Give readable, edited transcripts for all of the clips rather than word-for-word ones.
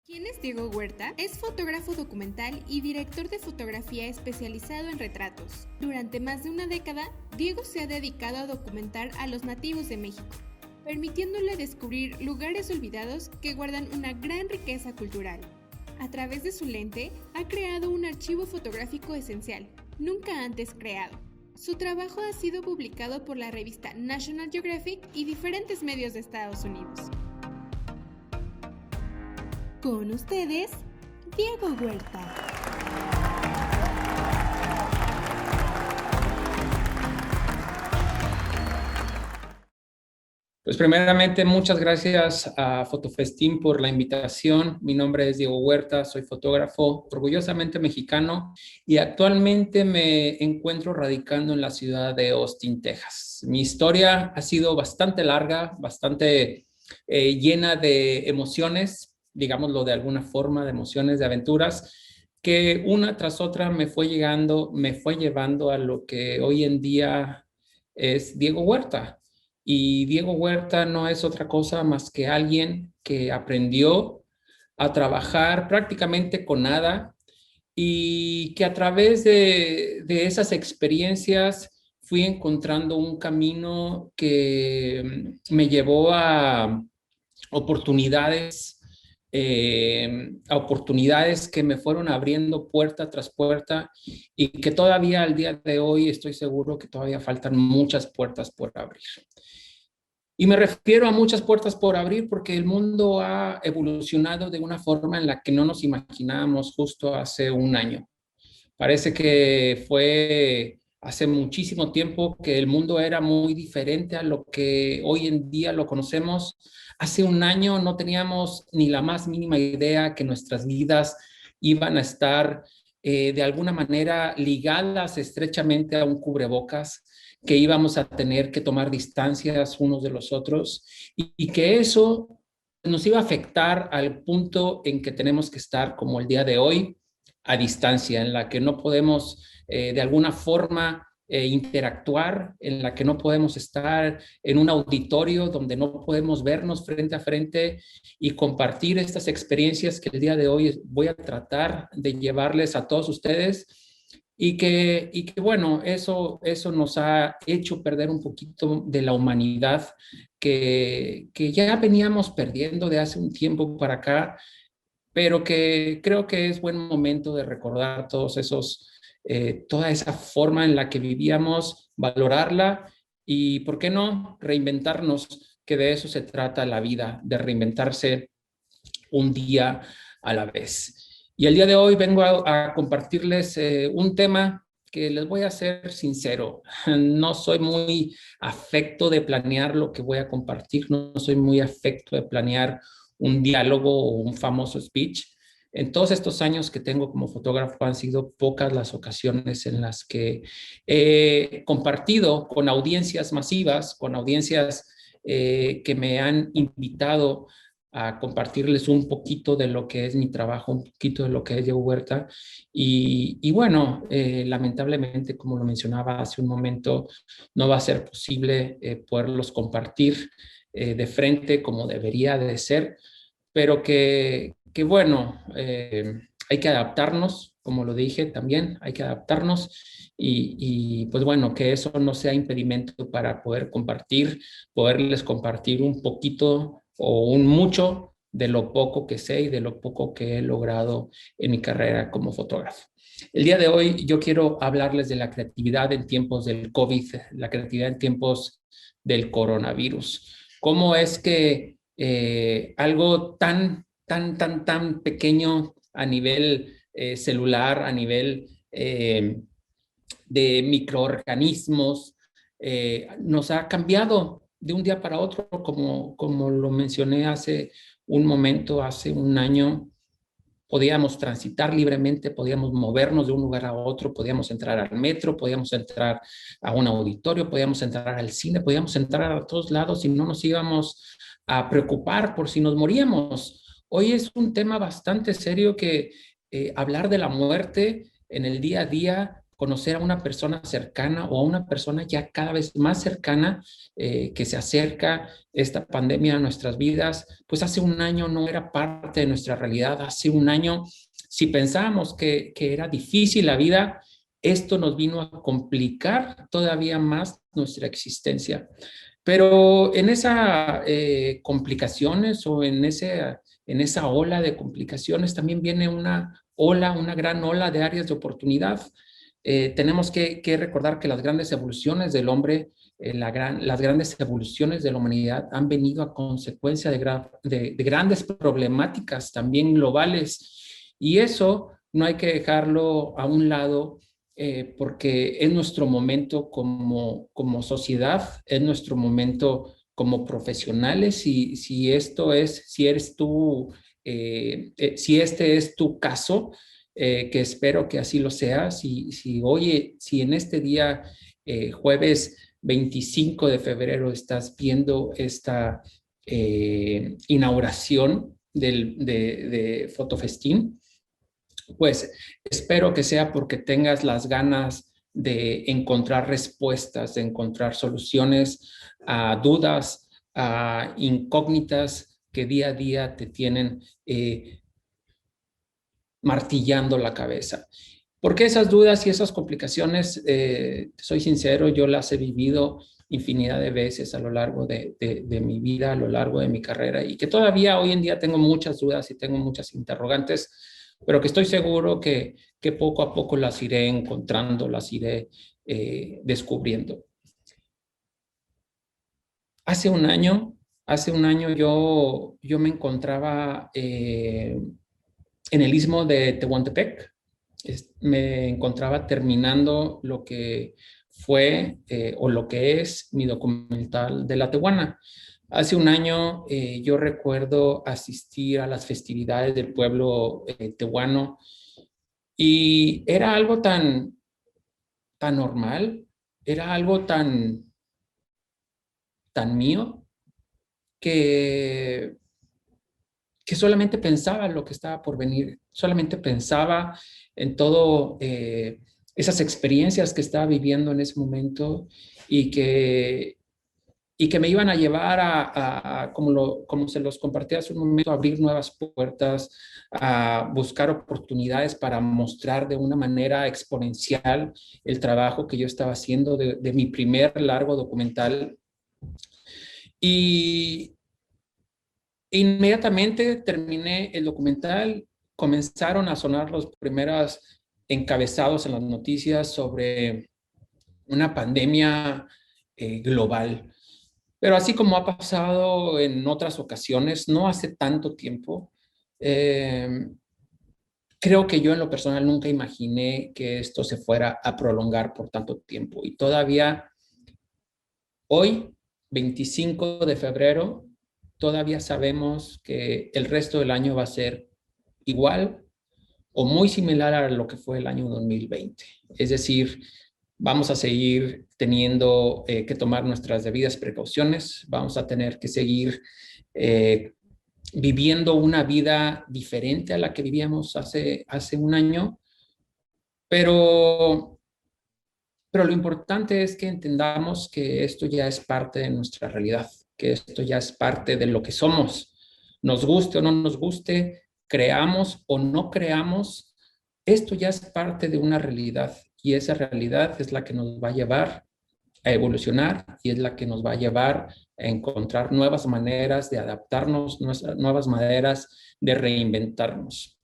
¿Quién es Diego Huerta? Es fotógrafo documental y director de fotografía especializado en retratos. Durante más de una década, Diego se ha dedicado a documentar a los nativos de México, permitiéndole descubrir lugares olvidados que guardan una gran riqueza cultural. A través de su lente, ha creado un archivo fotográfico esencial, nunca antes creado. Su trabajo ha sido publicado por la revista National Geographic y diferentes medios de Estados Unidos. Con ustedes, Diego Huerta. Pues primeramente, muchas gracias a Fotofestín por la invitación. Mi nombre es Diego Huerta, soy fotógrafo orgullosamente mexicano y actualmente me encuentro radicando en la ciudad de Austin, Texas. Mi historia ha sido bastante larga, bastante llena de emociones, digámoslo de alguna forma, de emociones, de aventuras, que una tras otra me fue llevando a lo que hoy en día es Diego Huerta. Y Diego Huerta no es otra cosa más que alguien que aprendió a trabajar prácticamente con nada y que a través de esas experiencias fui encontrando un camino que me llevó oportunidades, a oportunidades que me fueron abriendo puerta tras puerta y que todavía al día de hoy estoy seguro que todavía faltan muchas puertas por abrir. Y me refiero a muchas puertas por abrir porque el mundo ha evolucionado de una forma en la que no nos imaginábamos justo hace un año. Parece que fue hace muchísimo tiempo que el mundo era muy diferente a lo que hoy en día lo conocemos. Hace un año no teníamos ni la más mínima idea que nuestras vidas iban a estar de alguna manera ligadas estrechamente a un cubrebocas, que íbamos a tener que tomar distancias unos de los otros y que eso nos iba a afectar al punto en que tenemos que estar como el día de hoy, a distancia, en la que no podemos de alguna forma interactuar, en la que no podemos estar en un auditorio donde no podemos vernos frente a frente y compartir estas experiencias que el día de hoy voy a tratar de llevarles a todos ustedes y que bueno, eso nos ha hecho perder un poquito de la humanidad que ya veníamos perdiendo de hace un tiempo para acá, pero que creo que es buen momento de recordar toda esa forma en la que vivíamos, valorarla y, ¿por qué no?, reinventarnos, que de eso se trata la vida, de reinventarse un día a la vez. Y el día de hoy vengo a compartirles un tema que les voy a ser sincero. No soy muy afecto de planear lo que voy a compartir, no soy muy afecto de planear un diálogo o un famoso speech. En todos estos años que tengo como fotógrafo han sido pocas las ocasiones en las que he compartido con audiencias masivas, con audiencias que me han invitado a compartirles un poquito de lo que es mi trabajo, un poquito de lo que es Diego Huerta. Y bueno, lamentablemente, como lo mencionaba hace un momento, no va a ser posible poderlos compartir de frente como debería de ser, pero que bueno, hay que adaptarnos, como lo dije también, hay que adaptarnos y pues bueno, que eso no sea impedimento para poder compartir, poderles compartir un poquito o un mucho de lo poco que sé y de lo poco que he logrado en mi carrera como fotógrafo. El día de hoy yo quiero hablarles de la creatividad en tiempos del COVID, la creatividad en tiempos del coronavirus. ¿Cómo es que algo tan pequeño a nivel celular, a nivel de microorganismos, nos ha cambiado de un día para otro, como lo mencioné hace un momento, hace un año? Podíamos transitar libremente, podíamos movernos de un lugar a otro, podíamos entrar al metro, podíamos entrar a un auditorio, podíamos entrar al cine, podíamos entrar a todos lados y no nos íbamos a preocupar por si nos moríamos. Hoy es un tema bastante serio que hablar de la muerte en el día a día conocer a una persona cercana o a una persona ya cada vez más cercana que se acerca esta pandemia a nuestras vidas. Pues hace un año no era parte de nuestra realidad. Hace un año, si pensábamos que era difícil la vida, esto nos vino a complicar todavía más nuestra existencia. Pero en esas complicaciones o en esa ola de complicaciones también viene una gran ola de áreas de oportunidad. Tenemos que recordar que las grandes evoluciones del hombre, las grandes evoluciones de la humanidad han venido a consecuencia de grandes problemáticas también globales. Y eso no hay que dejarlo a un lado porque es nuestro momento como sociedad, es nuestro momento como profesionales. Si eres tú, si este es tu caso, que espero que así lo sea, si en este día, jueves 25 de febrero, estás viendo esta inauguración de Fotofestín, pues espero que sea porque tengas las ganas de encontrar respuestas, de encontrar soluciones a dudas, a incógnitas que día a día te tienen martillando la cabeza. Porque esas dudas y esas complicaciones, soy sincero, yo las he vivido infinidad de veces a lo largo de mi vida, a lo largo de mi carrera, y que todavía hoy en día tengo muchas dudas y tengo muchas interrogantes, pero que estoy seguro que poco a poco las iré encontrando, las iré descubriendo. Hace un año yo me encontraba en el istmo de Tehuantepec. Me encontraba terminando lo que fue o lo que es mi documental de la Tehuana. Hace un año yo recuerdo asistir a las festividades del pueblo tehuano y era algo tan normal, era algo tan mío que solamente pensaba en lo que estaba por venir, solamente pensaba en todo esas experiencias que estaba viviendo en ese momento y que me iban a llevar como se los compartí hace un momento, a abrir nuevas puertas, a buscar oportunidades para mostrar de una manera exponencial el trabajo que yo estaba haciendo de mi primer largo documental. Y inmediatamente terminé el documental, comenzaron a sonar los primeros encabezados en las noticias sobre una pandemia global. Pero así como ha pasado en otras ocasiones, no hace tanto tiempo, creo que yo en lo personal nunca imaginé que esto se fuera a prolongar por tanto tiempo. Y todavía hoy, 25 de febrero, todavía sabemos que el resto del año va a ser igual o muy similar a lo que fue el año 2020. Es decir, vamos a seguir teniendo que tomar nuestras debidas precauciones, vamos a tener que seguir viviendo una vida diferente a la que vivíamos hace un año, pero lo importante es que entendamos que esto ya es parte de nuestra realidad, que esto ya es parte de lo que somos. Nos guste o no nos guste, creamos o no creamos, esto ya es parte de una realidad y esa realidad es la que nos va a llevar a evolucionar y es la que nos va a llevar a encontrar nuevas maneras de adaptarnos, nuevas maneras de reinventarnos.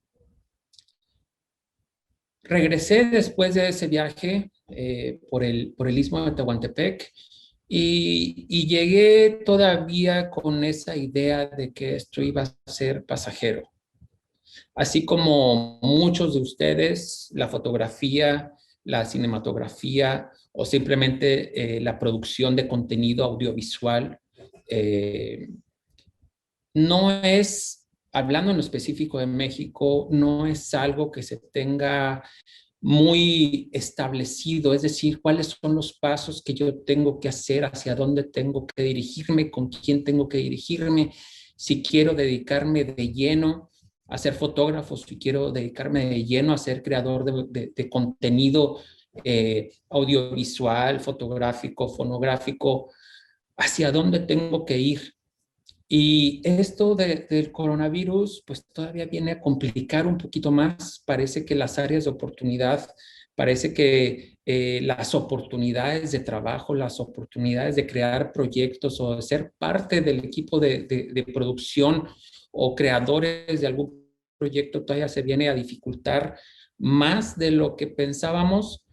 Regresé después de ese viaje por el istmo de Tehuantepec y llegué todavía con esa idea de que esto iba a ser pasajero. Así como muchos de ustedes, la fotografía, la cinematografía o simplemente la producción de contenido audiovisual no es, hablando en lo específico de México, no es algo que se tenga muy establecido, es decir, cuáles son los pasos que yo tengo que hacer, hacia dónde tengo que dirigirme, con quién tengo que dirigirme, si quiero dedicarme de lleno a ser fotógrafo, si quiero dedicarme de lleno a ser creador de contenido audiovisual, fotográfico, fonográfico, hacia dónde tengo que ir. Y esto del coronavirus, pues todavía viene a complicar un poquito más. Parece que las áreas de oportunidad, parece que las oportunidades de trabajo, las oportunidades de crear proyectos o de ser parte del equipo de producción o creadores de algún proyecto todavía se viene a dificultar más de lo que pensábamos.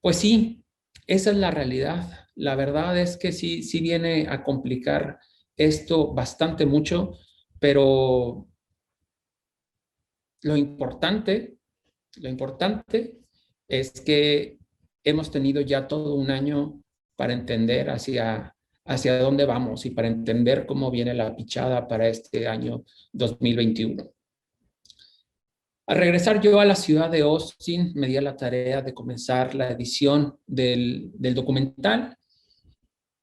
Pues sí, esa es la realidad. La verdad es que sí, sí viene a complicar esto bastante mucho, pero lo importante, lo importante es que hemos tenido ya todo un año para entender hacia dónde vamos y para entender cómo viene la pichada para este año 2021. Al regresar yo a la ciudad de Austin, me di a la tarea de comenzar la edición del documental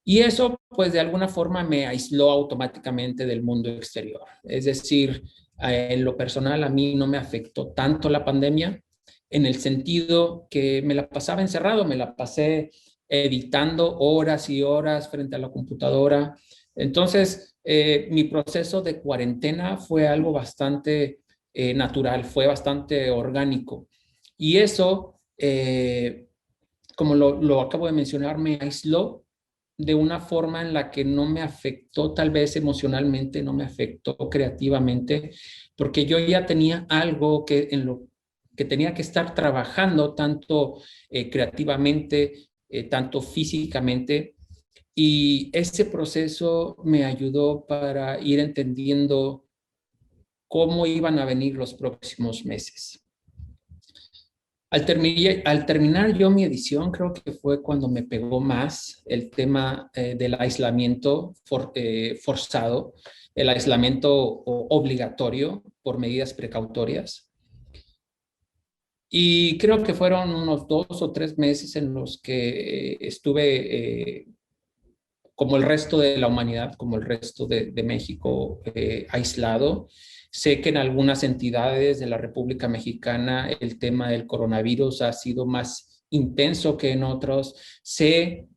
y eso, pues de alguna forma me aisló automáticamente del mundo exterior. Es decir, en lo personal a mí no me afectó tanto la pandemia en el sentido que me la pasaba encerrado, me la pasé editando horas y horas frente a la computadora. Entonces, mi proceso de cuarentena fue algo bastante natural, fue bastante orgánico. Y eso, como lo acabo de mencionar, me aisló de una forma en la que no me afectó tal vez emocionalmente, no me afectó creativamente, porque yo ya tenía algo en lo que tenía que estar trabajando tanto creativamente, tanto físicamente, y ese proceso me ayudó para ir entendiendo cómo iban a venir los próximos meses. Al terminar yo mi edición, creo que fue cuando me pegó más el tema del aislamiento forzado, el aislamiento obligatorio por medidas precautorias. Y creo que fueron unos 2 o 3 meses en los que estuve, como el resto de la humanidad, como el resto de México, aislado. Sé que en algunas entidades de la República Mexicana el tema del coronavirus ha sido más intenso que en otros. Sé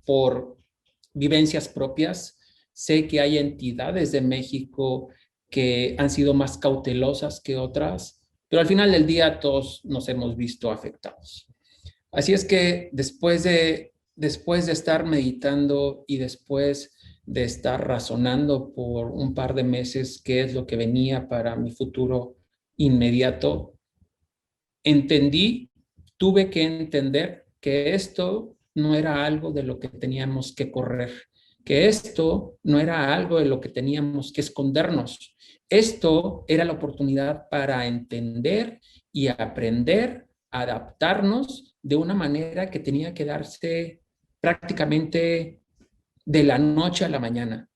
por vivencias propias, sé que hay entidades de México que han sido más cautelosas que otras, pero al final del día todos nos hemos visto afectados. Así es que después de estar meditando y después de estar razonando por un par de meses qué es lo que venía para mi futuro inmediato, entendí, tuve que entender que esto no era algo de lo que teníamos que correr, que esto no era algo de lo que teníamos que escondernos. Esto era la oportunidad para entender y aprender, adaptarnos de una manera que tenía que darse prácticamente de la noche a la mañana.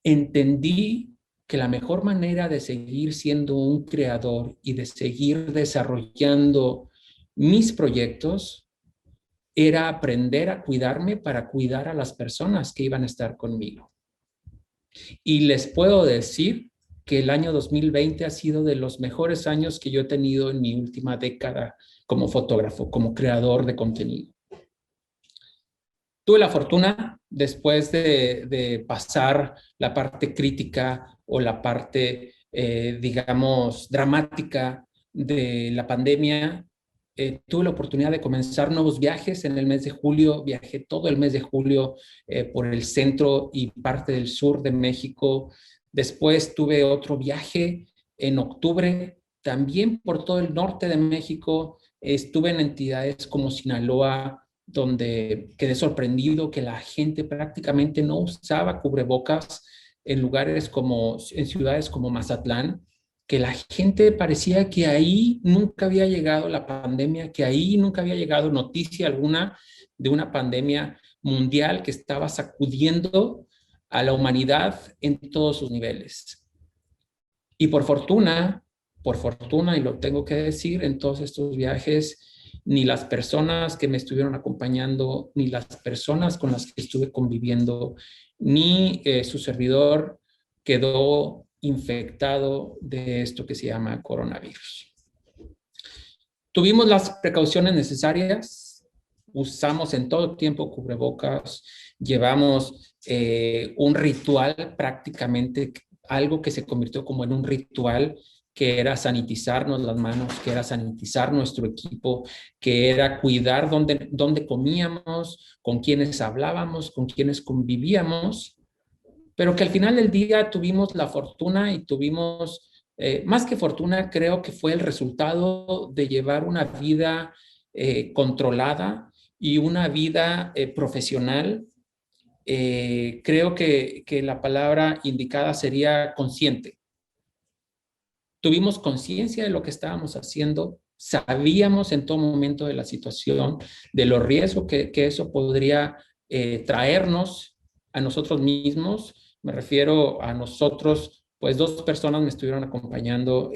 Entendí que la mejor manera de seguir siendo un creador y de seguir desarrollando mis proyectos era aprender a cuidarme para cuidar a las personas que iban a estar conmigo. Y les puedo decir que el año 2020 ha sido de los mejores años que yo he tenido en mi última década como fotógrafo, como creador de contenido. Tuve la fortuna, después de pasar la parte crítica o la parte, digamos, dramática de la pandemia, tuve la oportunidad de comenzar nuevos viajes en el mes de julio. Viajé todo el mes de julio por el centro y parte del sur de México. Después tuve otro viaje en octubre, también por todo el norte de México. Estuve en entidades como Sinaloa, donde quedé sorprendido que la gente prácticamente no usaba cubrebocas en lugares como, en ciudades como Mazatlán, que la gente parecía que ahí nunca había llegado la pandemia, que ahí nunca había llegado noticia alguna de una pandemia mundial que estaba sacudiendo a la humanidad en todos sus niveles. Y por fortuna, y lo tengo que decir, en todos estos viajes, ni las personas que me estuvieron acompañando, ni las personas con las que estuve conviviendo, ni su servidor quedó infectado de esto que se llama coronavirus. Tuvimos las precauciones necesarias, usamos en todo tiempo cubrebocas, llevamos un ritual prácticamente, algo que se convirtió como en un ritual, que era sanitizarnos las manos, que era sanitizar nuestro equipo, que era cuidar dónde comíamos, con quiénes hablábamos, con quiénes convivíamos, pero que al final del día tuvimos la fortuna y tuvimos, más que fortuna, creo que fue el resultado de llevar una vida controlada y una vida profesional. Creo que la palabra indicada sería consciente. Tuvimos conciencia de lo que estábamos haciendo, sabíamos en todo momento de la situación, de los riesgos que eso podría traernos a nosotros mismos. Me refiero a nosotros, pues 2 personas me estuvieron acompañando,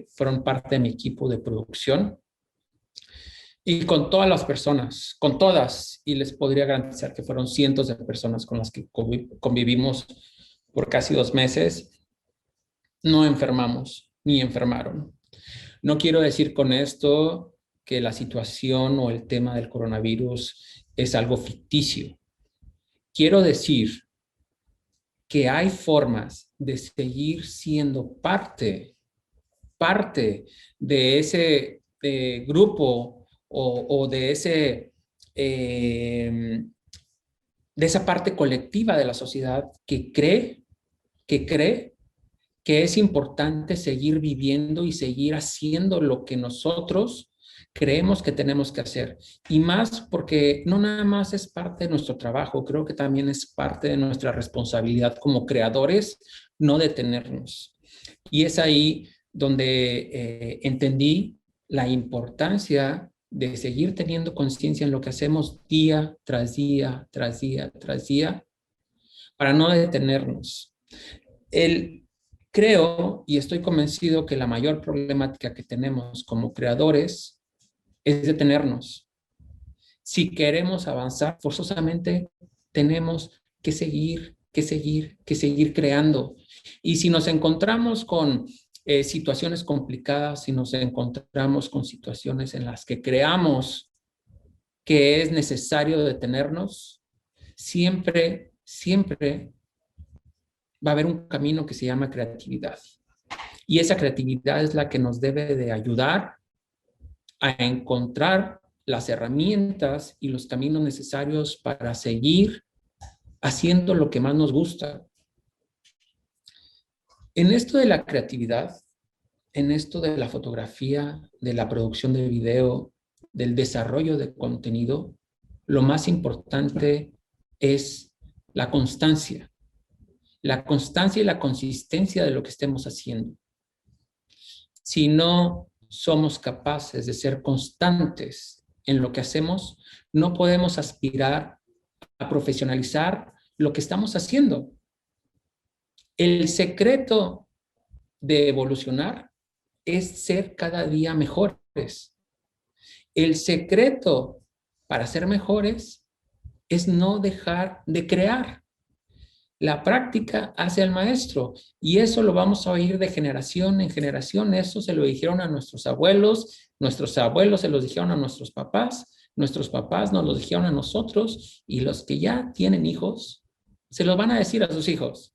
fueron parte de mi equipo de producción. Y con todas las personas, con todas, y les podría garantizar que fueron cientos de personas con las que convivimos por casi 2 meses, no enfermamos ni enfermaron. No quiero decir con esto que la situación o el tema del coronavirus es algo ficticio. Quiero decir que hay formas de seguir siendo parte de ese grupo o de esa parte colectiva de la sociedad que cree que es importante seguir viviendo y seguir haciendo lo que nosotros creemos que tenemos que hacer. Y más porque no nada más es parte de nuestro trabajo, creo que también es parte de nuestra responsabilidad como creadores no detenernos. Y es ahí donde entendí la importancia de seguir teniendo conciencia en lo que hacemos día tras día, tras día, tras día, para no detenernos. Creo y estoy convencido que la mayor problemática que tenemos como creadores es detenernos. Si queremos avanzar, forzosamente tenemos que seguir creando. Y si nos encontramos con situaciones complicadas, si nos encontramos con situaciones en las que creamos que es necesario detenernos, siempre va a haber un camino que se llama creatividad. Y esa creatividad es la que nos debe de ayudar a encontrar las herramientas y los caminos necesarios para seguir haciendo lo que más nos gusta. En esto de la creatividad, en esto de la fotografía, de la producción de video, del desarrollo de contenido, lo más importante es la constancia. La constancia y la consistencia de lo que estemos haciendo. Si no somos capaces de ser constantes en lo que hacemos, no podemos aspirar a profesionalizar lo que estamos haciendo. El secreto de evolucionar es ser cada día mejores. El secreto para ser mejores es no dejar de crear. La práctica hace al maestro y eso lo vamos a oír de generación en generación. Eso se lo dijeron a nuestros abuelos se los dijeron a nuestros papás nos lo dijeron a nosotros y los que ya tienen hijos se los van a decir a sus hijos.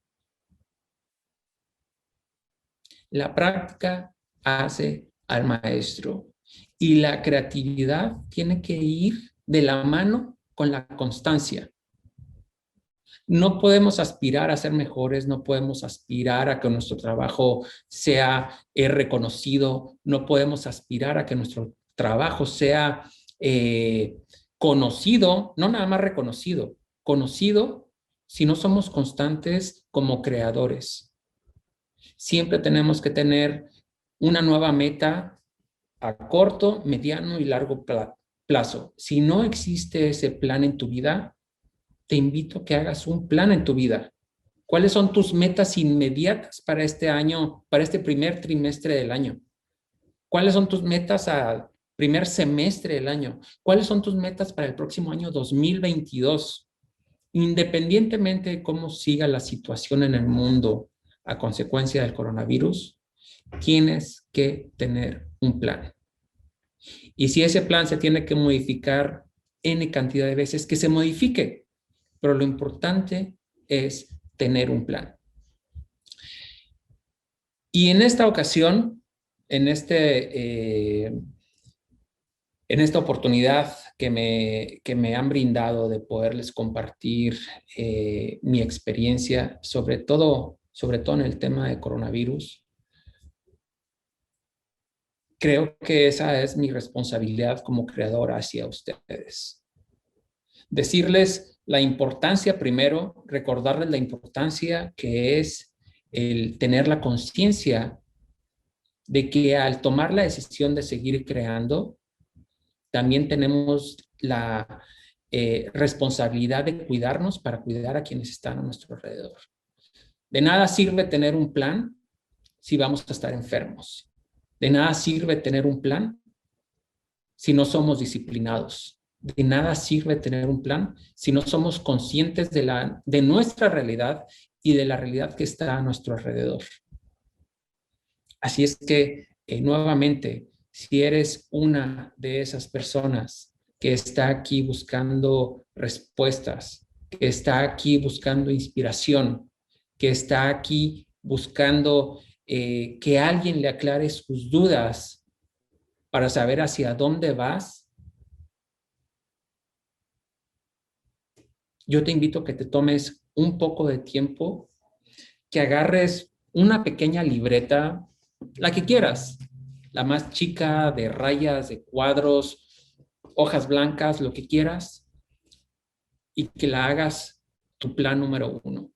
La práctica hace al maestro y la creatividad tiene que ir de la mano con la constancia. No podemos aspirar a ser mejores, no podemos aspirar a que nuestro trabajo sea reconocido, no podemos aspirar a que nuestro trabajo sea conocido, no nada más reconocido, conocido si no somos constantes como creadores. Siempre tenemos que tener una nueva meta a corto, mediano y largo plazo. Si no existe ese plan en tu vida, te invito a que hagas un plan en tu vida. ¿Cuáles son tus metas inmediatas para este año, para este primer trimestre del año? ¿Cuáles son tus metas al primer semestre del año? ¿Cuáles son tus metas para el próximo año 2022? Independientemente de cómo siga la situación en el mundo a consecuencia del coronavirus, tienes que tener un plan. Y si ese plan se tiene que modificar N cantidad de veces, que se modifique. Pero lo importante es tener un plan. Y en esta ocasión, en, en esta oportunidad que me han brindado de poderles compartir mi experiencia, sobre todo en el tema de coronavirus, creo que esa es mi responsabilidad como creador hacia ustedes. Decirles la importancia primero, recordarles la importancia que es el tener la conciencia de que al tomar la decisión de seguir creando, también tenemos la responsabilidad de cuidarnos para cuidar a quienes están a nuestro alrededor. De nada sirve tener un plan si vamos a estar enfermos. De nada sirve tener un plan si no somos disciplinados. De nada sirve tener un plan si no somos conscientes de nuestra realidad y de la realidad que está a nuestro alrededor. Así es que, nuevamente, si eres una de esas personas que está aquí buscando respuestas, que está aquí buscando inspiración, que está aquí buscando que alguien le aclare sus dudas para saber hacia dónde vas, yo te invito a que te tomes un poco de tiempo, que agarres una pequeña libreta, la que quieras, la más chica, de rayas, de cuadros, hojas blancas, lo que quieras, y que la hagas tu plan número 1.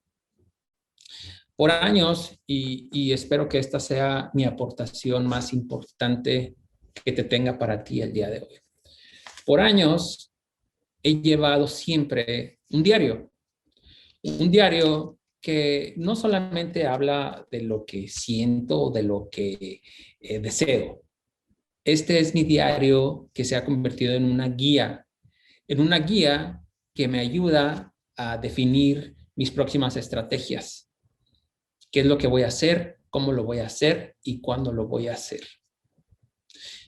Por años, y espero que esta sea mi aportación más importante que te tenga para ti el día de hoy. Por años he llevado siempre un diario que no solamente habla de lo que siento o de lo que deseo. Este es mi diario que se ha convertido en una guía que me ayuda a definir mis próximas estrategias. ¿Qué es lo que voy a hacer? ¿Cómo lo voy a hacer? ¿Y cuándo lo voy a hacer?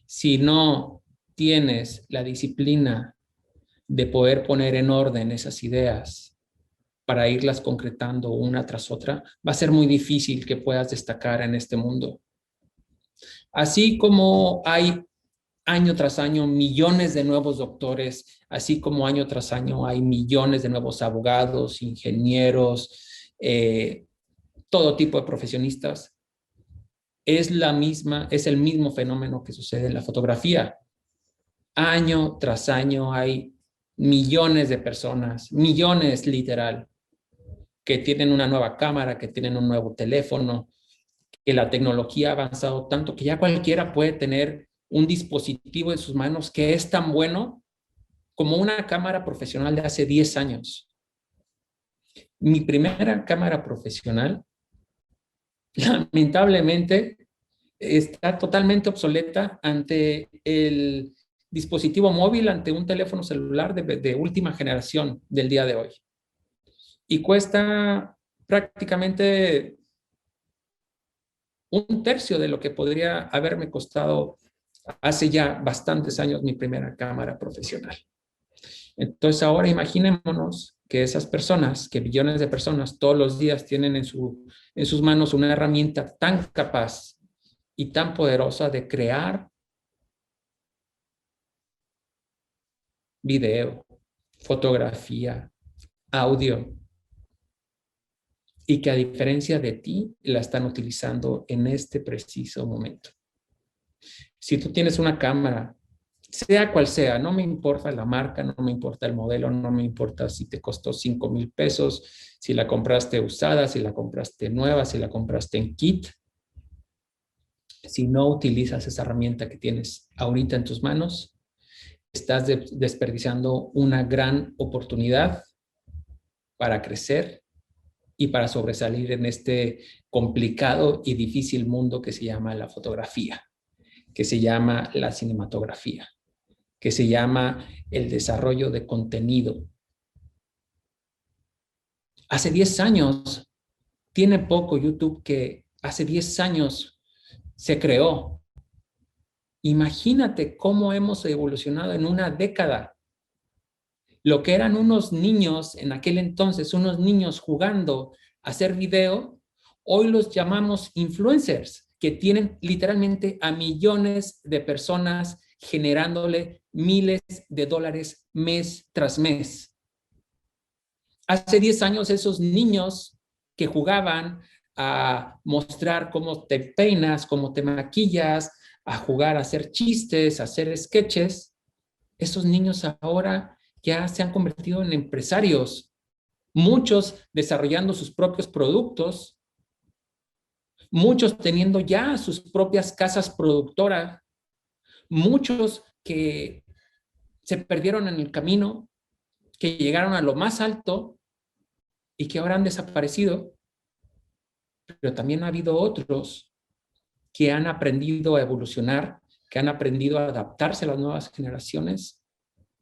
Si no tienes la disciplina de poder poner en orden esas ideas para irlas concretando una tras otra, va a ser muy difícil que puedas destacar en este mundo. Así como hay año tras año millones de nuevos doctores, así como año tras año hay millones de nuevos abogados, ingenieros, todo tipo de profesionistas, es el mismo fenómeno que sucede en la fotografía. Año tras año hay millones de personas, millones literal, que tienen una nueva cámara, que tienen un nuevo teléfono, que la tecnología ha avanzado tanto que ya cualquiera puede tener un dispositivo en sus manos que es tan bueno como una cámara profesional de hace 10 años. Mi primera cámara profesional, lamentablemente, está totalmente obsoleta ante el dispositivo móvil, ante un teléfono celular de última generación del día de hoy. Y cuesta prácticamente un tercio de lo que podría haberme costado hace ya bastantes años mi primera cámara profesional. Entonces ahora imaginémonos que esas personas, que billones de personas todos los días tienen en sus manos una herramienta tan capaz y tan poderosa de crear video, fotografía, audio, y que a diferencia de ti la están utilizando en este preciso momento. Si tú tienes una cámara, sea cual sea, no me importa la marca, no me importa el modelo, no me importa si te costó 5,000 pesos, si la compraste usada, si la compraste nueva, si la compraste en kit. Si no utilizas esa herramienta que tienes ahorita en tus manos, estás desperdiciando una gran oportunidad para crecer y para sobresalir en este complicado y difícil mundo que se llama la fotografía, que se llama la cinematografía, que se llama el desarrollo de contenido. Hace 10 años, tiene poco YouTube que hace 10 años se creó. Imagínate cómo hemos evolucionado en una década. Lo que eran unos niños en aquel entonces, unos niños jugando a hacer video, hoy los llamamos influencers, que tienen literalmente a millones de personas generándole miles de dólares mes tras mes. Hace 10 años esos niños que jugaban a mostrar cómo te peinas, cómo te maquillas, a jugar a hacer chistes, a hacer sketches, esos niños ahora ya se han convertido en empresarios, muchos desarrollando sus propios productos, muchos teniendo ya sus propias casas productoras, muchos que se perdieron en el camino, que llegaron a lo más alto y que ahora han desaparecido, pero también ha habido otros que han aprendido a evolucionar, que han aprendido a adaptarse a las nuevas generaciones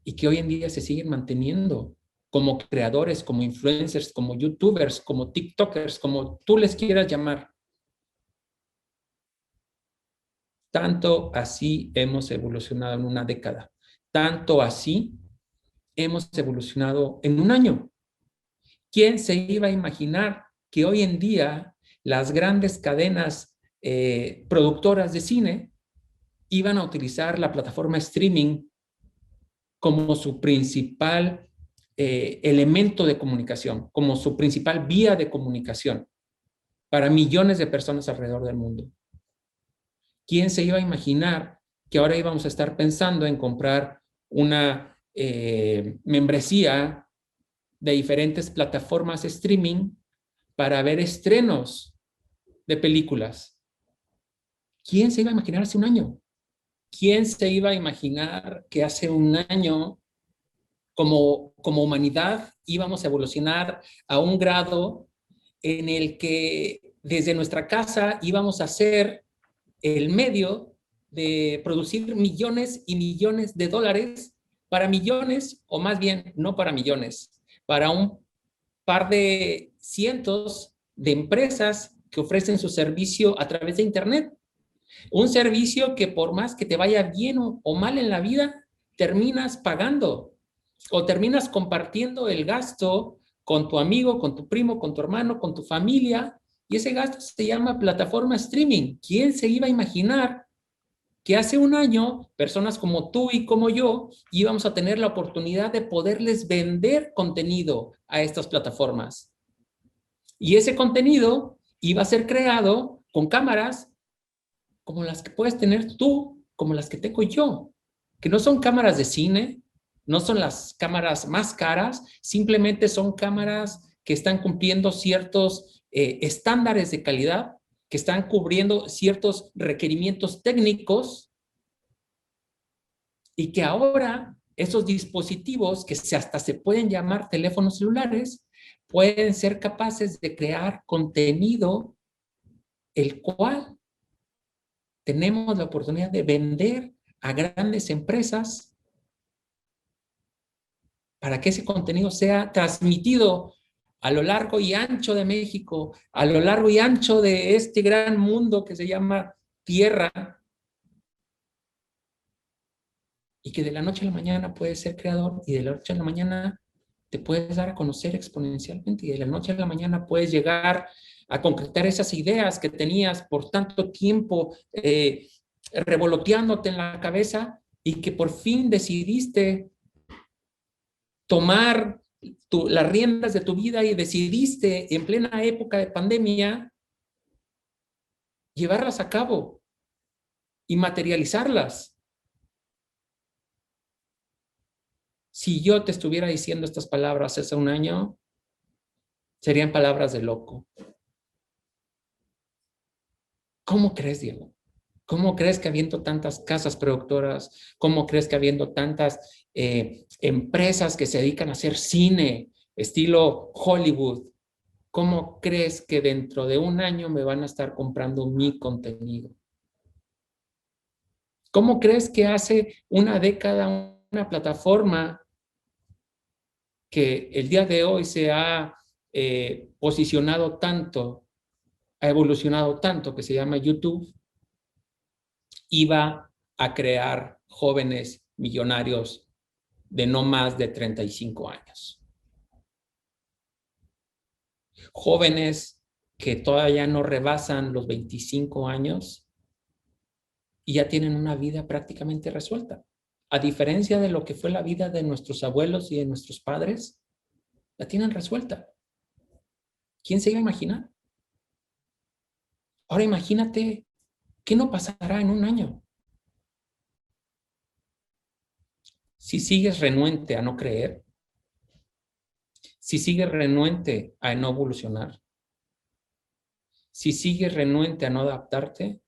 y que hoy en día se siguen manteniendo como creadores, como influencers, como youtubers, como tiktokers, como tú les quieras llamar. Tanto así hemos evolucionado en una década. Tanto así hemos evolucionado en un año. ¿Quién se iba a imaginar que hoy en día las grandes cadenas productoras de cine iban a utilizar la plataforma streaming como su principal elemento de comunicación, como su principal vía de comunicación para millones de personas alrededor del mundo? ¿Quién se iba a imaginar que ahora íbamos a estar pensando en comprar una membresía de diferentes plataformas streaming para ver estrenos de películas? ¿Quién se iba a imaginar hace un año? ¿Quién se iba a imaginar que hace un año como humanidad íbamos a evolucionar a un grado en el que desde nuestra casa íbamos a ser el medio de producir millones y millones de dólares para millones, o más bien no para millones, para un par de cientos de empresas que ofrecen su servicio a través de Internet? Un servicio que por más que te vaya bien o mal en la vida, terminas pagando o terminas compartiendo el gasto con tu amigo, con tu primo, con tu hermano, con tu familia, y ese gasto se llama plataforma streaming. ¿Quién se iba a imaginar que hace un año personas como tú y como yo íbamos a tener la oportunidad de poderles vender contenido a estas plataformas? Y ese contenido iba a ser creado con cámaras como las que puedes tener tú, como las que tengo yo, que no son cámaras de cine, no son las cámaras más caras, simplemente son cámaras que están cumpliendo ciertos estándares de calidad, que están cubriendo ciertos requerimientos técnicos y que ahora esos dispositivos que hasta se pueden llamar teléfonos celulares pueden ser capaces de crear contenido el cual tenemos la oportunidad de vender a grandes empresas para que ese contenido sea transmitido a lo largo y ancho de México, a lo largo y ancho de este gran mundo que se llama Tierra, y que de la noche a la mañana puedes ser creador y de la noche a la mañana te puedes dar a conocer exponencialmente y de la noche a la mañana puedes llegar a concretar esas ideas que tenías por tanto tiempo revoloteándote en la cabeza y que por fin decidiste tomar las riendas de tu vida y decidiste en plena época de pandemia llevarlas a cabo y materializarlas. Si yo te estuviera diciendo estas palabras hace un año, serían palabras de loco. ¿Cómo crees, Diego? ¿Cómo crees que habiendo tantas casas productoras, cómo crees que habiendo tantas empresas que se dedican a hacer cine, estilo Hollywood, cómo crees que dentro de un año me van a estar comprando mi contenido? ¿Cómo crees que hace una década una plataforma que el día de hoy se ha posicionado tanto, ha evolucionado tanto, que se llama YouTube, iba a crear jóvenes millonarios de no más de 35 años. Jóvenes que todavía no rebasan los 25 años y ya tienen una vida prácticamente resuelta. A diferencia de lo que fue la vida de nuestros abuelos y de nuestros padres, la tienen resuelta. ¿Quién se iba a imaginar? Ahora imagínate qué no pasará en un año. Si sigues renuente a no creer, si sigues renuente a no evolucionar, si sigues renuente a no adaptarte,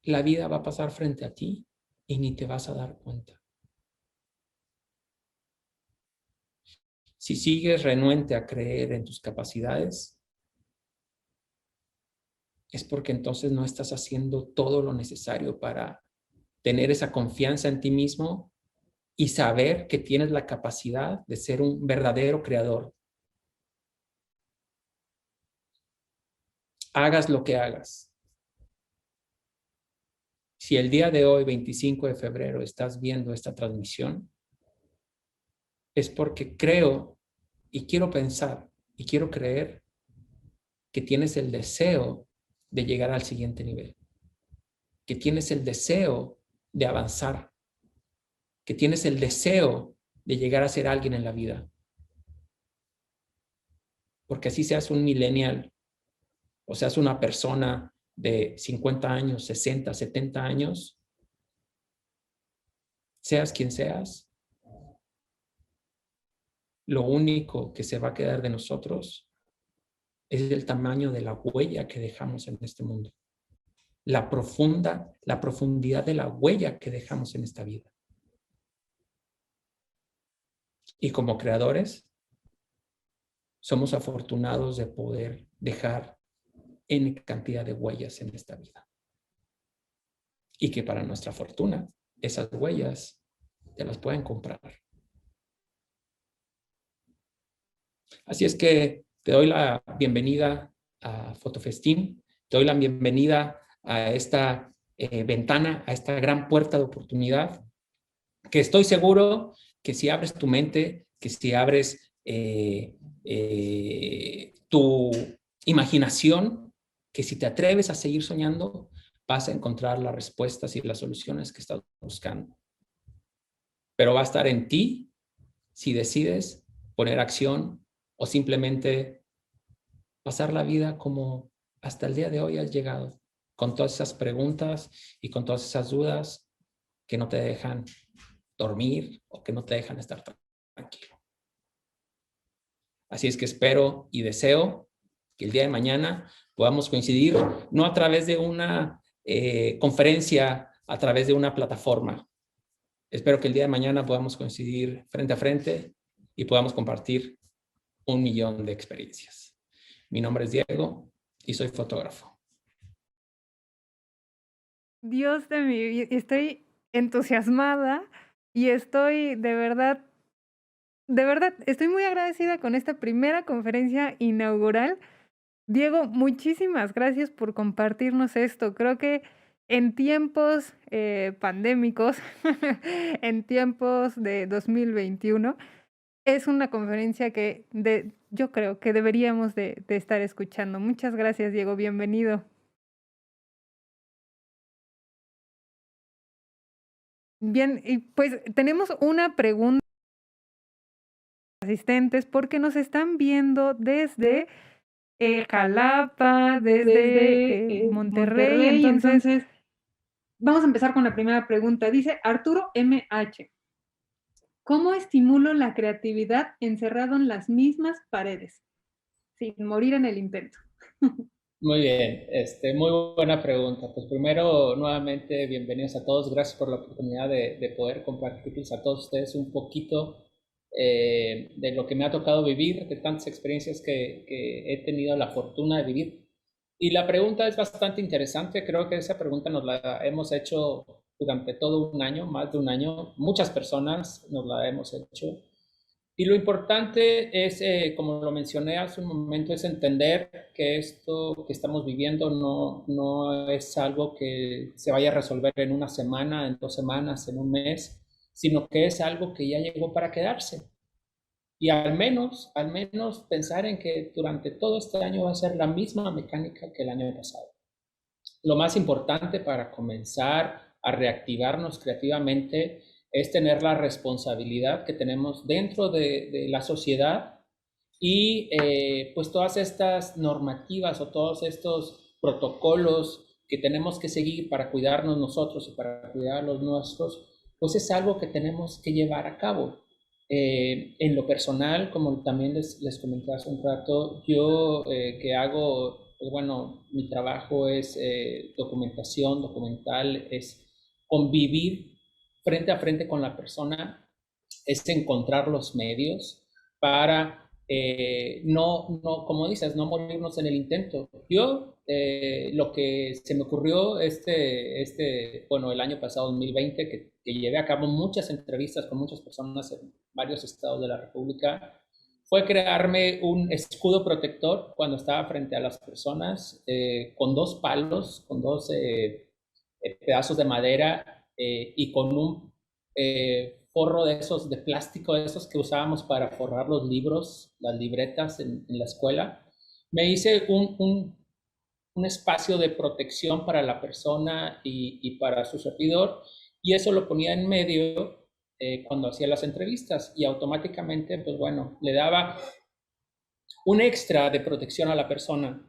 la vida va a pasar frente a ti y ni te vas a dar cuenta. Si sigues renuente a creer en tus capacidades, es porque entonces no estás haciendo todo lo necesario para tener esa confianza en ti mismo y saber que tienes la capacidad de ser un verdadero creador. Hagas lo que hagas. Si el día de hoy, 25 de febrero, estás viendo esta transmisión, es porque creo y quiero pensar y quiero creer que tienes el deseo de llegar al siguiente nivel, que tienes el deseo de avanzar, que tienes el deseo de llegar a ser alguien en la vida. Porque así seas un millennial o seas una persona de 50 años, 60, 70 años, seas quien seas, lo único que se va a quedar de nosotros es el tamaño de la huella que dejamos en este mundo. La profundidad de la huella que dejamos en esta vida. Y como creadores, somos afortunados de poder dejar N cantidad de huellas en esta vida. Y que para nuestra fortuna, esas huellas te las pueden comprar. Así es que te doy la bienvenida a Fotofestín, te doy la bienvenida a esta ventana, a esta gran puerta de oportunidad, que estoy seguro que si abres tu mente, que si abres tu imaginación, que si te atreves a seguir soñando, vas a encontrar las respuestas y las soluciones que estás buscando. Pero va a estar en ti si decides poner acción o simplemente pasar la vida como hasta el día de hoy has llegado, con todas esas preguntas y con todas esas dudas que no te dejan dormir o que no te dejan estar tranquilo. Así es que espero y deseo que el día de mañana podamos coincidir, no a través de una conferencia, a través de una plataforma. Espero que el día de mañana podamos coincidir frente a frente y podamos compartir 1,000,000 de experiencias. Mi nombre es Diego y soy fotógrafo. Dios de mi vida, estoy entusiasmada y estoy de verdad, estoy muy agradecida con esta primera conferencia inaugural. Diego, muchísimas gracias por compartirnos esto. Creo que en tiempos pandémicos, en tiempos de 2021, es una conferencia que yo creo que deberíamos de estar escuchando. Muchas gracias, Diego. Bienvenido. Bien, y pues tenemos una pregunta asistentes porque nos están viendo desde Jalapa, desde Monterrey. Entonces, vamos a empezar con la primera pregunta. Dice Arturo MH. ¿Cómo estimulo la creatividad encerrado en las mismas paredes, sin morir en el intento? Muy bien, muy buena pregunta. Pues primero, nuevamente, bienvenidos a todos. Gracias por la oportunidad de poder compartirles a todos ustedes un poquito de lo que me ha tocado vivir, de tantas experiencias que he tenido la fortuna de vivir. Y la pregunta es bastante interesante. Creo que esa pregunta nos la hemos hecho durante todo un año, más de un año. Muchas personas nos la hemos hecho. Y lo importante es, como lo mencioné hace un momento, es entender que esto que estamos viviendo no es algo que se vaya a resolver en una semana, en 2 semanas, en un mes, sino que es algo que ya llegó para quedarse. Y al menos pensar en que durante todo este año va a ser la misma mecánica que el año pasado. Lo más importante para comenzar a reactivarnos creativamente es tener la responsabilidad que tenemos dentro de la sociedad y pues todas estas normativas o todos estos protocolos que tenemos que seguir para cuidarnos nosotros y para cuidar a los nuestros, pues es algo que tenemos que llevar a cabo. En lo personal, como también les comenté hace un rato, yo que hago, pues bueno, mi trabajo es documentación, documental, es convivir frente a frente con la persona, es encontrar los medios para como dices, no morirnos en el intento. Yo, lo que se me ocurrió bueno, el año pasado, 2020, que llevé a cabo muchas entrevistas con muchas personas en varios estados de la República, fue crearme un escudo protector cuando estaba frente a las personas, con 2 palos, con 2 pedazos de madera y con un forro de esos de plástico, de esos que usábamos para forrar los libros, las libretas en la escuela. Me hice un espacio de protección para la persona y para su servidor, y eso lo ponía en medio cuando hacía las entrevistas, y automáticamente, pues bueno, le daba un extra de protección a la persona,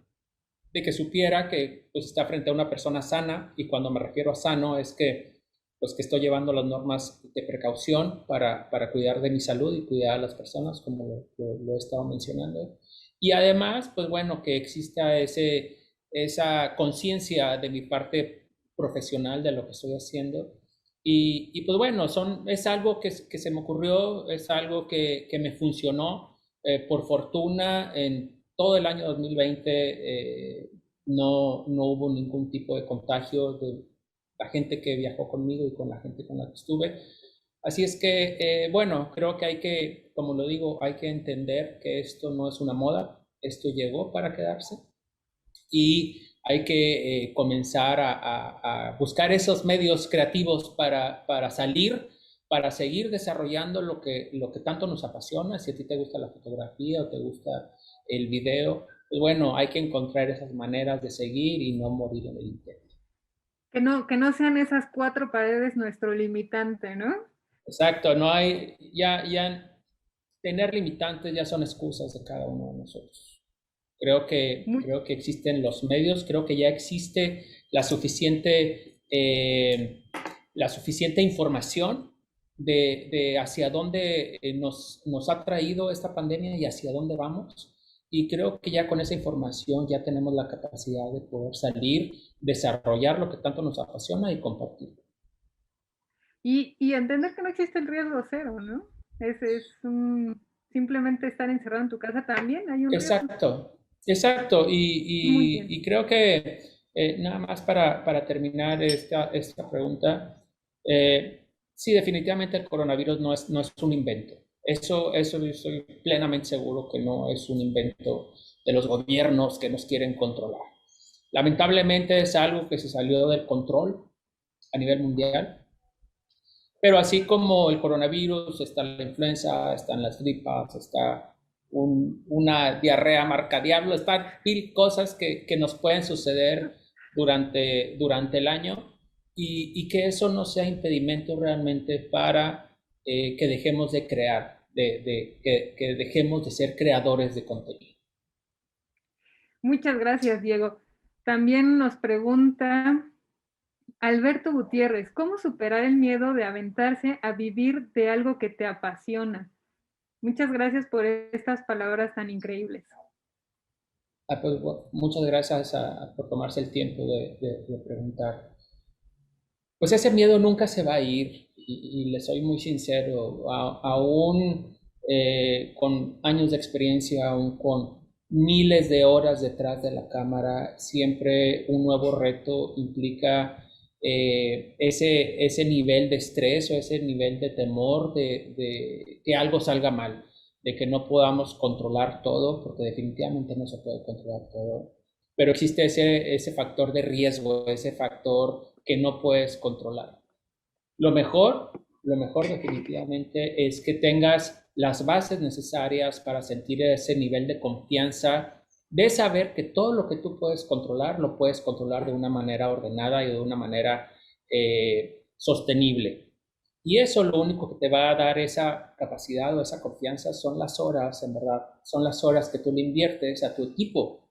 de que supiera que pues está frente a una persona sana, y cuando me refiero a sano es que pues que estoy llevando las normas de precaución para cuidar de mi salud y cuidar a las personas, como lo he estado mencionando. Y además, pues bueno, que exista esa conciencia de mi parte profesional de lo que estoy haciendo. Y pues bueno, es algo que se me ocurrió, es algo que me funcionó. Por fortuna, en todo el año 2020 no hubo ningún tipo de contagio de la gente que viajó conmigo y con la gente con la que estuve. Así es que, bueno, creo que como lo digo, hay que entender que esto no es una moda, esto llegó para quedarse, y hay que comenzar a buscar esos medios creativos para salir, para seguir desarrollando lo que tanto nos apasiona. Si a ti te gusta la fotografía o te gusta el video, pues bueno, hay que encontrar esas maneras de seguir y no morir en el intento. Que no sean esas 4 paredes nuestro limitante, ¿no? Exacto, no hay, ya tener limitantes ya son excusas de cada uno de nosotros. Creo que existen los medios, creo que ya existe la suficiente información de hacia dónde nos ha traído esta pandemia y hacia dónde vamos. Y creo que ya con esa información ya tenemos la capacidad de poder salir, desarrollar lo que tanto nos apasiona y compartir. Y entender que no existe el riesgo cero, ¿no? Simplemente estar encerrado en tu casa también hay un riesgo. Exacto. Y creo que nada más para terminar esta pregunta, sí, definitivamente el coronavirus no es un invento. Eso yo estoy plenamente seguro que no es un invento de los gobiernos que nos quieren controlar. Lamentablemente es algo que se salió del control a nivel mundial. Pero así como el coronavirus, está la influenza, están las gripas, está una diarrea marca diablo, están mil cosas que nos pueden suceder durante el año, y que eso no sea impedimento realmente para que dejemos de crear, que dejemos de ser creadores de contenido. Muchas gracias, Diego. También nos pregunta Alberto Gutiérrez, ¿cómo superar el miedo de aventarse a vivir de algo que te apasiona? Muchas gracias por estas palabras tan increíbles. Pues, muchas gracias por tomarse el tiempo de preguntar. Pues ese miedo nunca se va a ir, y les soy muy sincero, aún con años de experiencia, aún con miles de horas detrás de la cámara, siempre un nuevo reto implica ese nivel de estrés o ese nivel de temor de que algo salga mal. de que no podamos controlar todo, porque definitivamente no se puede controlar todo, pero existe ese factor de riesgo, ese factor que no puedes controlar. Lo mejor definitivamente es que tengas las bases necesarias para sentir ese nivel de confianza, de saber que todo lo que tú puedes controlar, lo puedes controlar de una manera ordenada y de una manera sostenible. Y eso lo único que te va a dar esa capacidad o esa confianza son las horas, en verdad, son las horas que tú le inviertes a tu equipo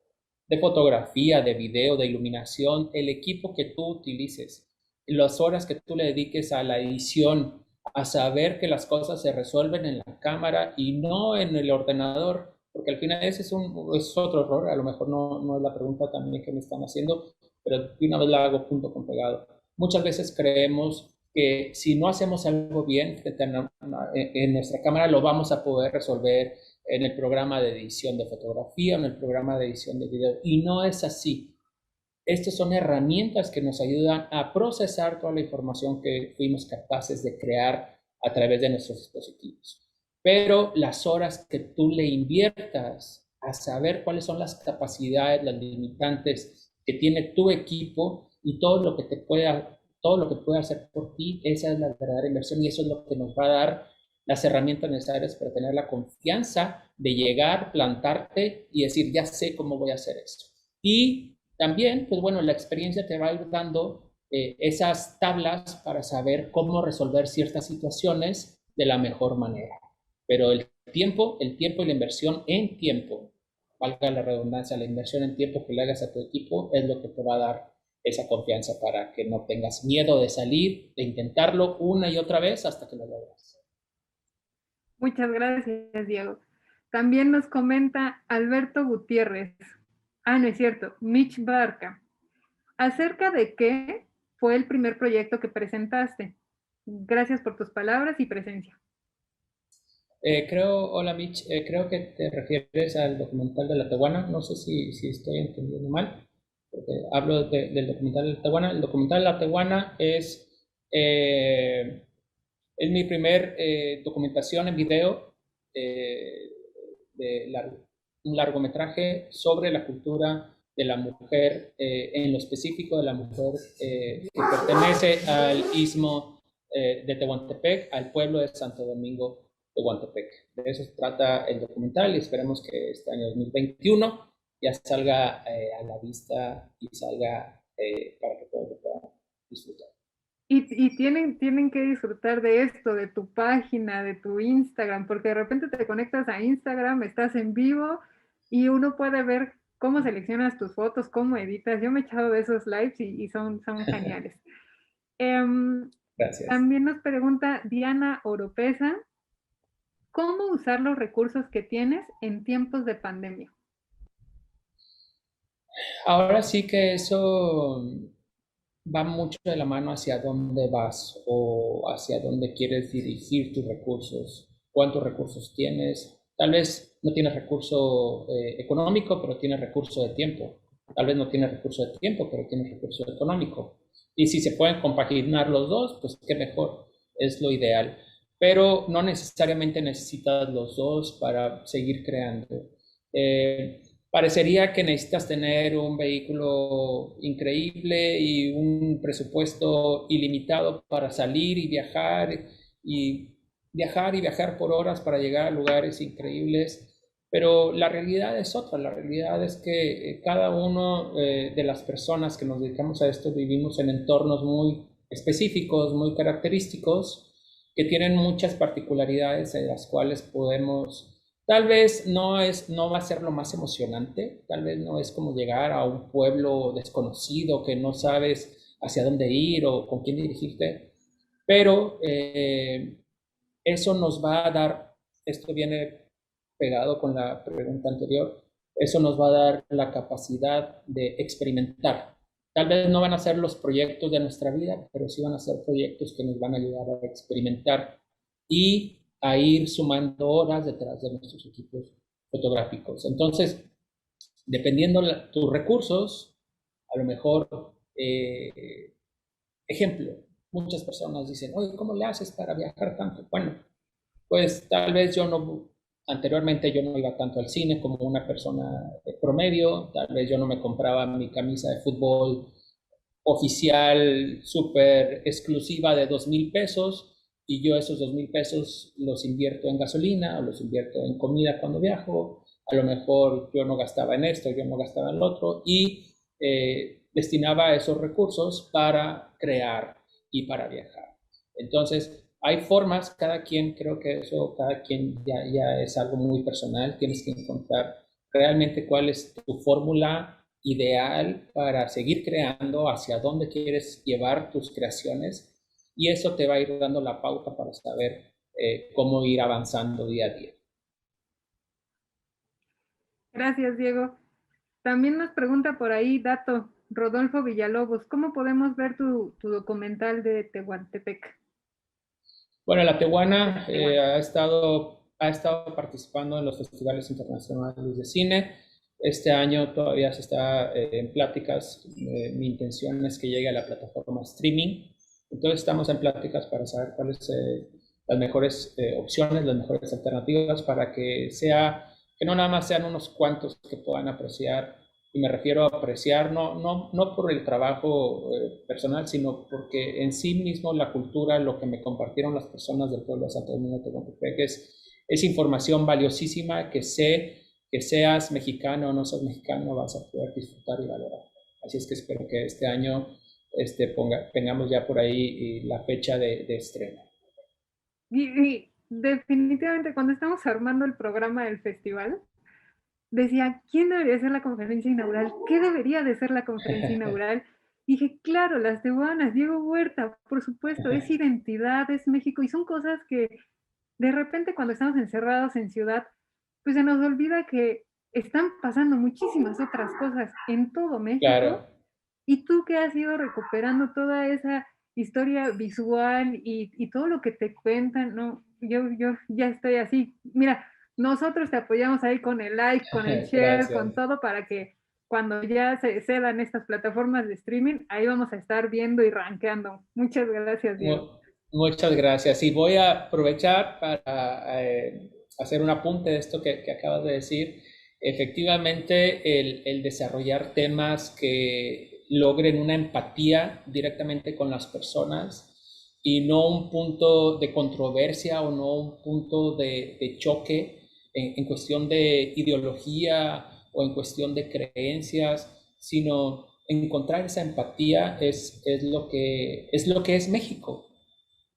de fotografía, de video, de iluminación, el equipo que tú utilices, las horas que tú le dediques a la edición, a saber que las cosas se resuelven en la cámara y no en el ordenador, porque al final ese es otro error, a lo mejor no es la pregunta también que me están haciendo, pero de una vez la hago punto con pegado. Muchas veces creemos que si no hacemos algo bien en nuestra cámara lo vamos a poder resolver en el programa de edición de fotografía, en el programa de edición de video, y no es así. Estas son herramientas que nos ayudan a procesar toda la información que fuimos capaces de crear a través de nuestros dispositivos. Pero las horas que tú le inviertas a saber cuáles son las capacidades, las limitantes que tiene tu equipo y todo lo que puede hacer por ti, esa es la verdadera inversión y eso es lo que nos va a dar las herramientas necesarias para tener la confianza de llegar, plantarte y decir, ya sé cómo voy a hacer esto. Y también, pues bueno, la experiencia te va a ir dando esas tablas para saber cómo resolver ciertas situaciones de la mejor manera. Pero el tiempo y la inversión en tiempo, valga la redundancia, la inversión en tiempo que le hagas a tu equipo es lo que te va a dar esa confianza para que no tengas miedo de salir, de intentarlo una y otra vez hasta que lo logres. Muchas gracias, Diego. También nos comenta Alberto Gutiérrez. No es cierto, Mitch Barca. ¿Acerca de qué fue el primer proyecto que presentaste? Gracias por tus palabras y presencia. Hola Mitch, creo que te refieres al documental de la Tehuana, no sé si estoy entendiendo mal, porque hablo del documental de la Tehuana. El documental de la Tehuana es mi primer documentación en video un largometraje sobre la cultura de la mujer, en lo específico de la mujer que pertenece al istmo de Tehuantepec, al pueblo de Santo Domingo de Tehuantepec. De eso se trata el documental y esperemos que este año 2021 ya salga a la vista y salga para que todos lo puedan disfrutar. Y tienen que disfrutar de esto, de tu página, de tu Instagram, porque de repente te conectas a Instagram, estás en vivo y uno puede ver cómo seleccionas tus fotos, cómo editas. Yo me he echado de esos lives y son geniales. Gracias. También nos pregunta Diana Oropesa, ¿cómo usar los recursos que tienes en tiempos de pandemia? Ahora sí que eso va mucho de la mano hacia dónde vas o hacia dónde quieres dirigir tus recursos, cuántos recursos tienes. Tal vez no tienes recurso económico, pero tienes recurso de tiempo. Tal vez no tienes recurso de tiempo, pero tienes recurso económico. Y si se pueden compaginar los dos, pues qué mejor, es lo ideal. Pero no necesariamente necesitas los dos para seguir creando. Parecería que necesitas tener un vehículo increíble y un presupuesto ilimitado para salir y viajar por horas para llegar a lugares increíbles, pero la realidad es otra. La realidad es que cada uno de las personas que nos dedicamos a esto vivimos en entornos muy específicos, muy característicos, que tienen muchas particularidades en las cuales podemos. Tal vez no va a ser lo más emocionante, tal vez no es como llegar a un pueblo desconocido que no sabes hacia dónde ir o con quién dirigirte, pero eso nos va a dar, esto viene pegado con la pregunta anterior, eso nos va a dar la capacidad de experimentar. Tal vez no van a ser los proyectos de nuestra vida, pero sí van a ser proyectos que nos van a ayudar a experimentar y a ir sumando horas detrás de nuestros equipos fotográficos. Entonces, dependiendo tus recursos, a lo mejor, ejemplo, muchas personas dicen, oye, ¿cómo le haces para viajar tanto? Bueno, pues tal vez yo no Anteriormente yo no iba tanto al cine como una persona promedio, tal vez yo no me compraba mi camisa de fútbol oficial súper exclusiva de 2,000 pesos, y yo esos 2,000 pesos los invierto en gasolina o los invierto en comida cuando viajo. A lo mejor yo no gastaba en esto, yo no gastaba en lo otro, y destinaba esos recursos para crear y para viajar. Entonces, hay formas, cada quien, creo que eso, cada quien ya es algo muy personal. Tienes que encontrar realmente cuál es tu fórmula ideal para seguir creando, hacia dónde quieres llevar tus creaciones, y eso te va a ir dando la pauta para saber cómo ir avanzando día a día. Gracias, Diego. También nos pregunta por ahí, Dato, Rodolfo Villalobos, ¿cómo podemos ver tu documental de Tehuantepec? Bueno, la Tehuana ha estado participando en los festivales internacionales de cine. Este año todavía se está en pláticas. Mi intención es que llegue a la plataforma streaming. Entonces estamos en pláticas para saber cuáles las mejores opciones, las mejores alternativas, para que no nada más sean unos cuantos que puedan apreciar. Y me refiero a apreciar no por el trabajo personal, sino porque en sí mismo la cultura, lo que me compartieron las personas del pueblo de Santo Domingo de Tehuantepec, es información valiosísima que sé que seas mexicano o no seas mexicano vas a poder disfrutar y valorar. Así es que espero que este año tengamos ya por ahí la fecha de estreno. Y definitivamente cuando estamos armando el programa del festival, decía, ¿quién debería ser la conferencia inaugural? ¿Qué debería de ser la conferencia inaugural? Y dije, claro, las tehuanas, Diego Huerta, por supuesto, es identidad, es México, y son cosas que de repente cuando estamos encerrados en ciudad, pues se nos olvida que están pasando muchísimas otras cosas en todo México. Claro. Y tú que has ido recuperando toda esa historia visual y todo lo que te cuentan, ¿no? Yo ya estoy así. Mira, nosotros te apoyamos ahí con el like, con el share, Gracias. con todo para que cuando ya se cedan estas plataformas de streaming, ahí vamos a estar viendo y rankeando. Muchas gracias, Diego. Muchas gracias. Y voy a aprovechar para hacer un apunte de esto que acabas de decir. Efectivamente, el desarrollar temas que logren una empatía directamente con las personas y no un punto de controversia o no un punto de choque en cuestión de ideología o en cuestión de creencias, sino encontrar esa empatía es lo que es México.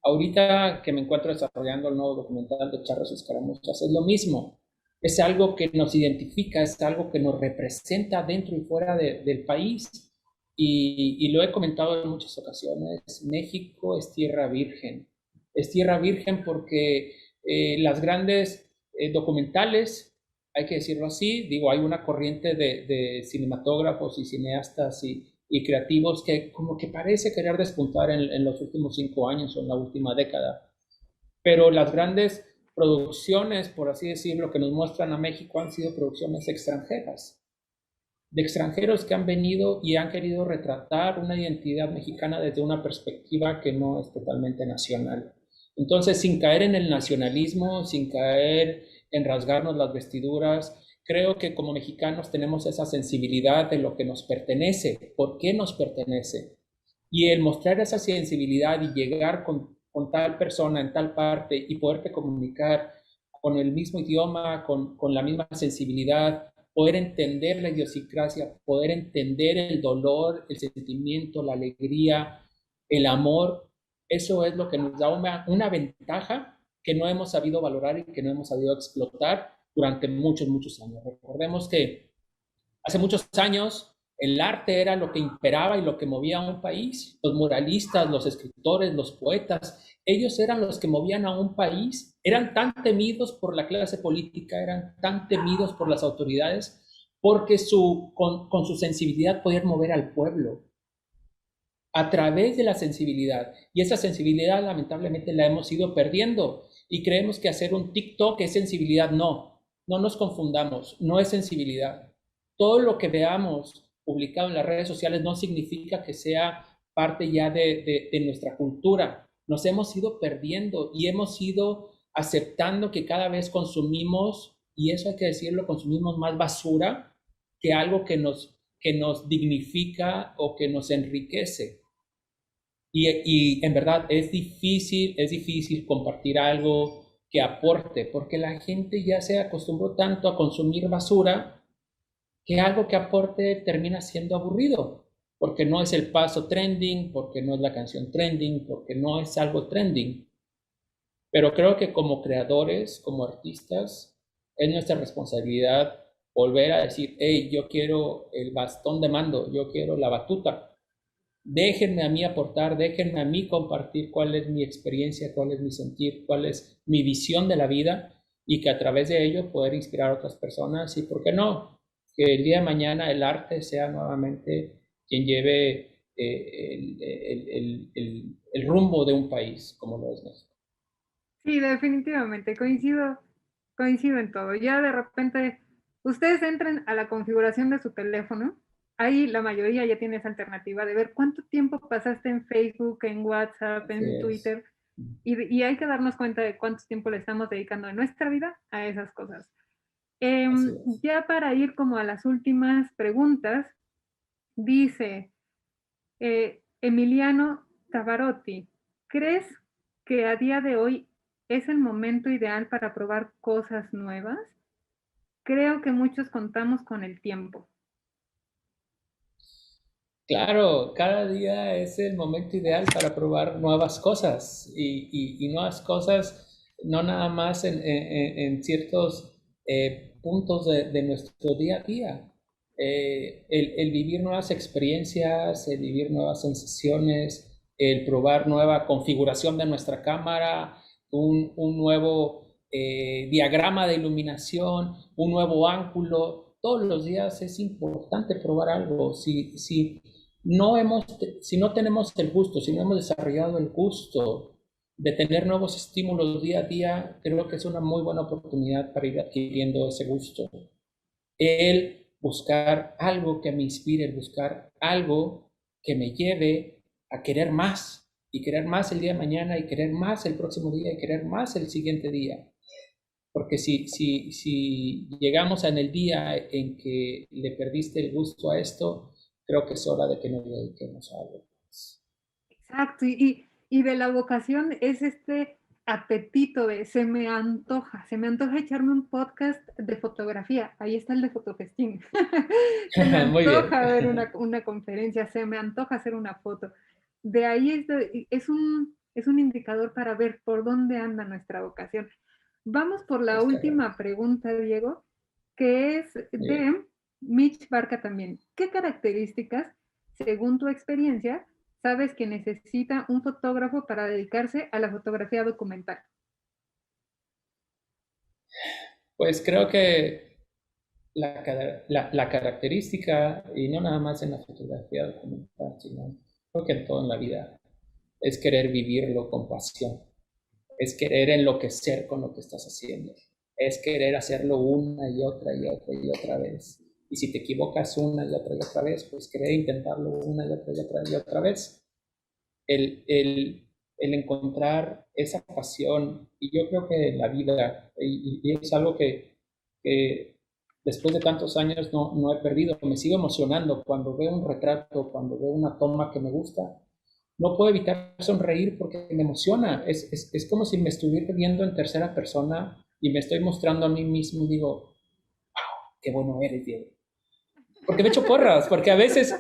Ahorita que me encuentro desarrollando el nuevo documental de Charros y Escaramuzas, es lo mismo. Es algo que nos identifica, es algo que nos representa dentro y fuera del país. Y lo he comentado en muchas ocasiones, México es tierra virgen. Es tierra virgen porque las grandes documentales, hay que decirlo así, digo, hay una corriente de cinematógrafos y cineastas y creativos que como que parece querer despuntar en los últimos 5 años o en la última década. Pero las grandes producciones, por así decirlo, que nos muestran a México han sido producciones extranjeras, de extranjeros que han venido y han querido retratar una identidad mexicana desde una perspectiva que no es totalmente nacional. Entonces, sin caer en el nacionalismo, sin caer en rasgarnos las vestiduras, creo que como mexicanos tenemos esa sensibilidad de lo que nos pertenece, por qué nos pertenece. Y el mostrar esa sensibilidad y llegar con tal persona en tal parte y poderte comunicar con el mismo idioma, con la misma sensibilidad, poder entender la idiosincrasia, poder entender el dolor, el sentimiento, la alegría, el amor, eso es lo que nos da una ventaja que no hemos sabido valorar y que no hemos sabido explotar durante muchos, muchos años. Recordemos que hace muchos años el arte era lo que imperaba y lo que movía a un país. Los muralistas, los escritores, los poetas, ellos eran los que movían a un país. Eran tan temidos por la clase política, eran tan temidos por las autoridades, porque con su sensibilidad podían mover al pueblo a través de la sensibilidad. Y esa sensibilidad lamentablemente la hemos ido perdiendo y creemos que hacer un TikTok es sensibilidad. No nos confundamos, no es sensibilidad. Todo lo que veamos publicado en las redes sociales no significa que sea parte ya de nuestra cultura. Nos hemos ido perdiendo y hemos ido aceptando que cada vez consumimos, y eso hay que decirlo, consumimos más basura que algo que nos dignifica o que nos enriquece. Y en verdad es difícil compartir algo que aporte, porque la gente ya se acostumbró tanto a consumir basura que algo que aporte termina siendo aburrido, porque no es el paso trending, porque no es la canción trending, porque no es algo trending. Pero creo que como creadores, como artistas, es nuestra responsabilidad volver a decir, hey, yo quiero el bastón de mando, yo quiero la batuta. Déjenme a mí aportar, déjenme a mí compartir cuál es mi experiencia, cuál es mi sentir, cuál es mi visión de la vida y que a través de ello poder inspirar a otras personas y, ¿por qué no? Que el día de mañana el arte sea nuevamente quien lleve el rumbo de un país como lo es México. Sí, definitivamente, coincido en todo. Ya de repente, ustedes entren a la configuración de su teléfono, ahí la mayoría ya tiene esa alternativa de ver cuánto tiempo pasaste en Facebook, en WhatsApp, en Twitter, y hay que darnos cuenta de cuánto tiempo le estamos dedicando en nuestra vida a esas cosas. Ya para ir como a las últimas preguntas, dice Emiliano Tavarotti, ¿crees que a día de hoy es el momento ideal para probar cosas nuevas? Creo que muchos contamos con el tiempo. Claro, cada día es el momento ideal para probar nuevas cosas y nuevas cosas, no nada más en ciertos puntos de nuestro día a día. El vivir nuevas experiencias, el vivir nuevas sensaciones, el probar nueva configuración de nuestra cámara, un nuevo diagrama de iluminación, un nuevo ángulo. Todos los días es importante probar algo. Si no tenemos el gusto, si no hemos desarrollado el gusto de tener nuevos estímulos día a día, creo que es una muy buena oportunidad para ir adquiriendo ese gusto. El buscar algo que me inspire, el buscar algo que me lleve a querer más, y querer más el día de mañana, y querer más el próximo día, y querer más el siguiente día. Porque si llegamos en el día en que le perdiste el gusto a esto, creo que es hora de que nos dediquemos a algo más. Exacto, y de la vocación es este apetito de se me antoja echarme un podcast de fotografía, ahí está el de Fotofestín. Se me Muy bien. antoja ver una conferencia, se me antoja hacer una foto. De ahí es un indicador para ver por dónde anda nuestra vocación. Vamos por la última pregunta, Diego, que es de Mitch Barca también. ¿Qué características, según tu experiencia, sabes que necesita un fotógrafo para dedicarse a la fotografía documental? Pues creo que la característica, y no nada más en la fotografía documental, sino creo que en todo en la vida, es querer vivirlo con pasión, es querer enloquecer con lo que estás haciendo, es querer hacerlo una y otra y otra y otra vez. Y si te equivocas una y otra vez, pues querer intentarlo una y otra y otra y otra vez. El encontrar esa pasión, y yo creo que la vida, y es algo que después de tantos años no he perdido, me sigo emocionando cuando veo un retrato, cuando veo una toma que me gusta, no puedo evitar sonreír porque me emociona, es como si me estuviera viendo en tercera persona y me estoy mostrando a mí mismo y digo, wow, qué bueno eres, Diego. Porque me echo porras, porque a veces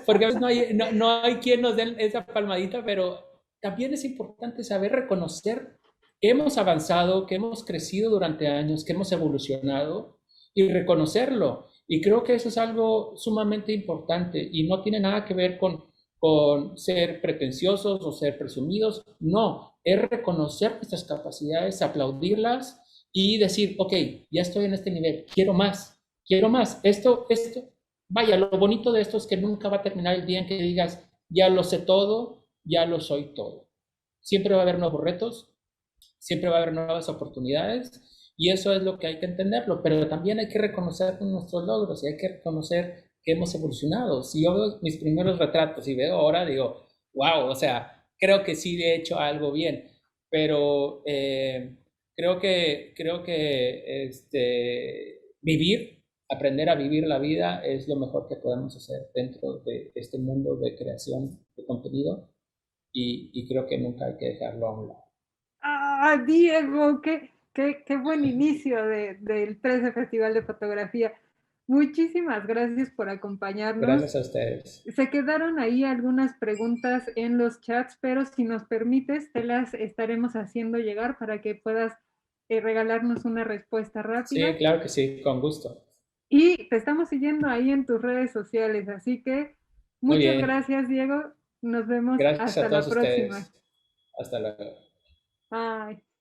no hay quien nos dé esa palmadita, pero también es importante saber reconocer que hemos avanzado, que hemos crecido durante años, que hemos evolucionado y reconocerlo. Y creo que eso es algo sumamente importante y no tiene nada que ver con ser pretenciosos o ser presumidos. No, es reconocer nuestras capacidades, aplaudirlas y decir, ok, ya estoy en este nivel, quiero más. Esto. Vaya, lo bonito de esto es que nunca va a terminar el día en que digas, ya lo sé todo, ya lo soy todo. Siempre va a haber nuevos retos, siempre va a haber nuevas oportunidades y eso es lo que hay que entenderlo, pero también hay que reconocer nuestros logros y hay que reconocer que hemos evolucionado. Si yo veo mis primeros retratos y veo ahora, digo, wow, o sea, creo que sí he hecho algo bien, pero creo que aprender a vivir la vida es lo mejor que podemos hacer dentro de este mundo de creación de contenido y creo que nunca hay que dejarlo a un lado. Ah, Diego, qué buen inicio del 13 Festival de Fotografía. Muchísimas gracias por acompañarnos. Gracias a ustedes. Se quedaron ahí algunas preguntas en los chats, pero si nos permites, te las estaremos haciendo llegar para que puedas regalarnos una respuesta rápida. Sí, claro que sí, con gusto. Y te estamos siguiendo ahí en tus redes sociales, así que muchas gracias, Diego. Nos vemos Gracias hasta a todos la próxima. ustedes. Hasta luego. Bye.